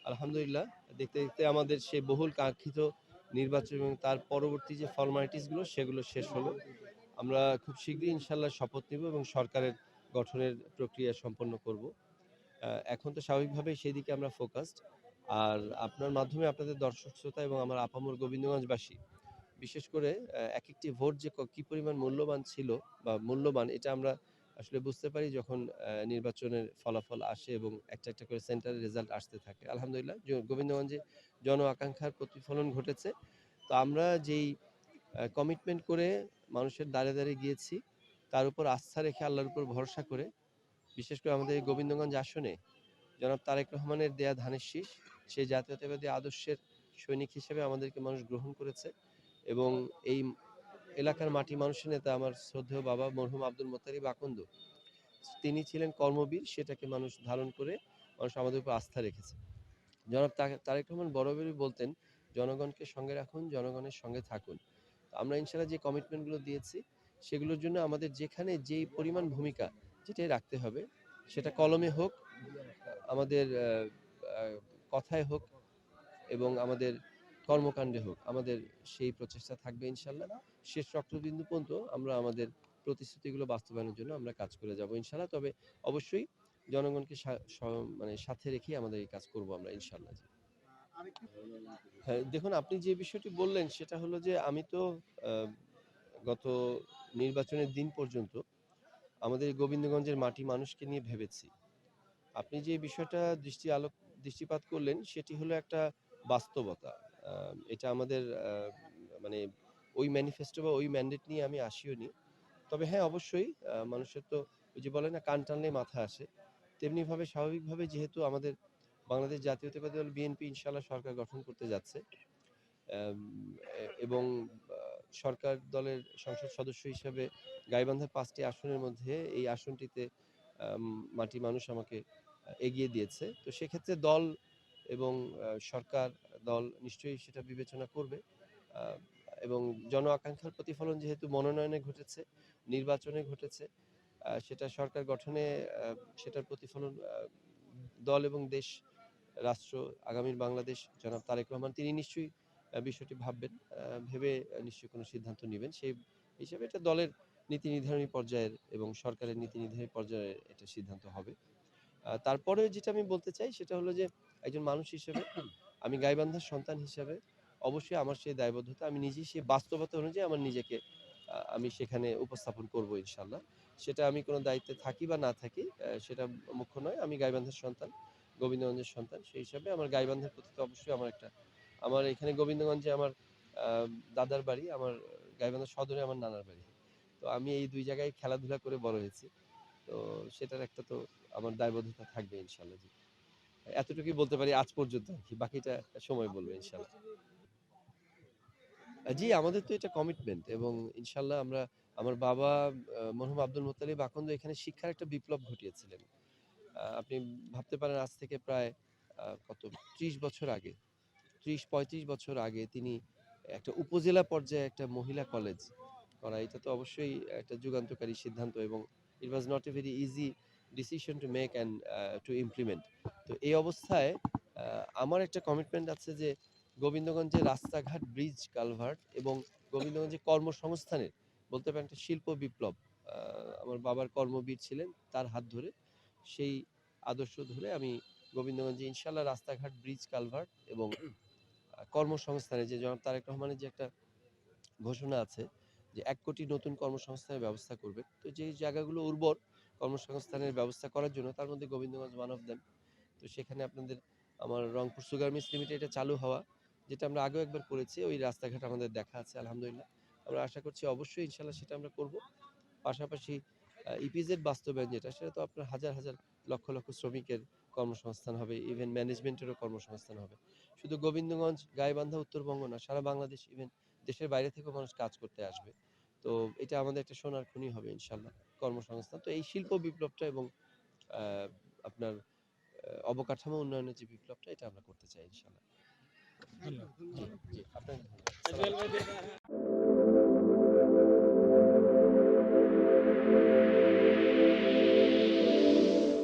আলহামদুলিল্লাহ, দেখতে দেখতে আমাদের সেই বহুল কাঙ্ক্ষিত নির্বাচন এবং তার পরবর্তী যে ফর্মালিটিস গুলো সেগুলো শেষ হলো। আমরা খুব শীঘ্রই ইনশাল্লাহ শপথ নিব এবং সরকারের গঠনের প্রক্রিয়া সম্পন্ন করব। এখন তো স্বাভাবিকভাবেই সেদিকে আমরা ফোকাসড। আর আপনার মাধ্যমে আপনাদের দর্শক শ্রোতা এবং আমার আপামর গোবিন্দগঞ্জবাসী, বিশেষ করে এক একটি ভোট যে কি পরিমাণ মূল্যবান ছিল বা মূল্যবান, এটা আমরা আসলে বুঝতে পারি যখন নির্বাচনের ফলাফল আসে এবং একটা একটা করে সেন্টারের রেজাল্ট আসতে থাকে। আলহামদুলিল্লাহ, গোবিন্দগঞ্জে জন আকাঙ্ক্ষার প্রতিফলন ঘটেছে। তো আমরা যেই কমিটমেন্ট করে মানুষের দ্বারে দ্বারে গিয়েছি, তার উপর আস্থা রেখে আল্লাহর উপর ভরসা করে, বিশেষ করে আমাদের এই গোবিন্দগঞ্জ আসনে জনাব তারেক রহমানের দেয়া ধানের শীষ, সেই জাতীয়তাবাদী আদর্শের সৈনিক হিসেবে আমাদেরকে মানুষ গ্রহণ করেছে এবং এই এলাকার মাটি মানুষের নেতা আমার শ্রদ্ধেয় বাবা মরহুম আব্দুল মোত্তালিব আকন্দ, তিনি ছিলেন কর্মবীর, সেটাকে মানুষ ধারণ করে মানুষ আমাদের উপর আস্থা রেখেছে। জনাব তারেক রহমান বরাবরই বলতেন, জনগণকে সঙ্গে রাখুন, জনগণের সঙ্গে থাকুন। আমরা ইনশাল্লাহ যে কমিটমেন্টগুলো দিয়েছি সেগুলোর জন্য আমাদের যেখানে যেই পরিমাণ ভূমিকা যেটাই রাখতে হবে, সেটা কলমে হোক, আমাদের কথায় হোক এবং আমাদের কর্মকাণ্ডে হোক, আমাদের সেই প্রচেষ্টা থাকবে ইনশাল্লাহ। শেষ রক্তবিন্দু পর্যন্ত আমরা আমাদের প্রতিশ্রুতিগুলো বাস্তবায়নের জন্য আমরা কাজ করে যাব ইনশাল্লাহ। তবে অবশ্যই জনগণকে মানে সাথে রেখে আমাদের এই কাজ করব আমরা ইনশাল্লাহ। হ্যাঁ, দেখুন, আপনি যে বিষয়টি বললেন সেটা হলো যে আমি তো গত নির্বাচনের দিন পর্যন্ত আমাদের গোবিন্দগঞ্জের মাটি মানুষকে নিয়ে ভেবেছি। আপনি যে বিষয়টা দৃষ্টিপাত করলেন সেটি হলো একটা বাস্তবতা। এটা আমাদের মানে ওই ম্যানিফেস্টো বা ওই ম্যান্ডেট নিয়ে আমি আসিওনি। তবে হ্যাঁ, অবশ্যই মানুষের তো ওই যে বলে না, কান টানলে মাথা আসে, তেমনিভাবে স্বাভাবিকভাবে যেহেতু আমাদের বাংলাদেশ জাতীয়তাবাদী দল বিএনপি ইনশাল্লাহ সরকার গঠন করতে যাচ্ছে এবং সরকার দলের সংসদ সদস্য হিসেবে গাইবান্ধার 5টি আসনের মধ্যে এই আসনটিতে মাটি মানুষ আমাকে এগিয়ে দিয়েছে। তো সেক্ষেত্রে দল এবং সরকার দল নিশ্চয়ই সেটা বিবেচনা করবে এবং জন আকাঙ্ক্ষার প্রতিফলন যেহেতু মনোনয়নে ঘটেছে, নির্বাচনে ঘটেছে, সেটা সরকার গঠনে সেটার প্রতিফলন দল এবং দেশ, রাষ্ট্র, আগামীর বাংলাদেশ, জনাব তারেক রহমান তিনি নিশ্চয়ই বিষয়টি ভাববেন, ভেবে নিশ্চয়ই কোনো সিদ্ধান্ত নেবেন। সেই হিসেবে এটা দলের নীতি নির্ধারণী পর্যায়ের এবং সরকারের নীতি নির্ধারণী পর্যায়ে এটা সিদ্ধান্ত হবে। তারপরে যেটা আমি বলতে চাই সেটা হলো যে একজন মানুষ হিসেবে, আমি গাইবান্ধার সন্তান হিসেবে অবশ্যই আমার সেই দায়বদ্ধতা, আমি নিজেই সেই বাস্তবতা অনুযায়ী আমার নিজেকে আমি সেখানে উপস্থাপন করব ইনশাল্লাহ। সেটা আমি কোনো দায়িত্বে থাকি বা না থাকি সেটা মুখ্য নয়। আমি গাইবান্ধার সন্তান, গোবিন্দগঞ্জের সন্তান, সেই হিসাবে আমার গাইবান্ধার প্রতি তো অবশ্যই আমার একটা, আমার এখানে গোবিন্দগঞ্জে আমার দাদার বাড়ি, আমার গাইবান্ধা সদরে আমার নানার বাড়ি। তো আমি এই দুই জায়গায় খেলাধুলা করে বড় হয়েছি। তো সেটার একটা তো আমার দায়বদ্ধতা থাকবে ইনশাল্লাহ। জি, এতটুকুই বলতে পারি আজ পর্যন্ত আর কি, বাকিটা সময় বলবে ইনশাল্লাহ। জি, আমাদের তো এটা কমিটমেন্ট এবং ইনশাল্লাহ আমরা, আমার বাবা মরহুম আব্দুল মোত্তালিব আকন্দ এখানে শিক্ষার একটা বিপ্লব ঘটিয়েছিলেন। আপনি ভাবতে পারেন আজ থেকে প্রায় কত 30 বছর আগে, 30-35 বছর আগে তিনি একটা উপজেলা পর্যায়ে একটা মহিলা কলেজ করা, এটা তো অবশ্যই একটা যুগান্তকারী সিদ্ধান্ত এবং it was not a very easy decision to make and to implement. তো এই অবস্থায় আমার একটা কমিটমেন্ট আছে যে গোবিন্দগঞ্জের রাস্তাঘাট, ব্রিজ, কালভার্ট এবং গোবিন্দগঞ্জে কর্মসংস্থানের, বলতে পারেন একটা শিল্প বিপ্লব, আমার বাবার কর্মবীর ছিলেন, তার হাত ধরে সেই আদর্শ ধরে আমি গোবিন্দগঞ্জে ইনশাল্লাহ রাস্তাঘাট, ব্রিজ, কালভার্ট এবং কর্মসংস্থানে, যে জনাব তারেক রহমানের যে একটা ঘোষণা আছে যে 1 কোটি নতুন কর্মসংস্থানের ব্যবস্থা করবে, তো যে জায়গাগুলো উর্বর কর্মসংস্থানের ব্যবস্থা করার জন্য, তার মধ্যে গোবিন্দগঞ্জ ওয়ান অফ দেম। তো সেখানে আপনাদের আমার রংপুর সুগার মিলস লিমিটেড এটা চালু হওয়া, যেটা আমরা আগেও একবার করেছি, ওই রাস্তাঘাট আমাদের দেখা আছে আলহামদুলিল্লাহ। আমরা আশা করছি অবশ্যই ইনশাল্লাহ সেটা আমরা করব। পাশাপাশি ইপিজেড বাস্তবায়ন যেটা, সেটা তো আপনার হাজার হাজার লক্ষ লক্ষ শ্রমিকের কর্মসংস্থান হবে, ইভেন ম্যানেজমেন্টেরও কর্মসংস্থান হবে। শুধু গোবিন্দগঞ্জ, গাইবান্ধা, উত্তরবঙ্গ না, সারা বাংলাদেশ, ইভেন দেশের বাইরে থেকেও মানুষ কাজ করতে আসবে। তো এটা আমাদের একটা সোনার খনি হবে ইনশাল্লাহ, কর্মসংস্থান। তো এই শিল্প বিপ্লবটা এবং আপনার অবকাঠামো উন্নয়নের যে বিপ্লবটা, এটা আমরা করতে চাই ইনশাল্লাহ। ধন্যবাদ। জি, আপনাকে ধন্যবাদ।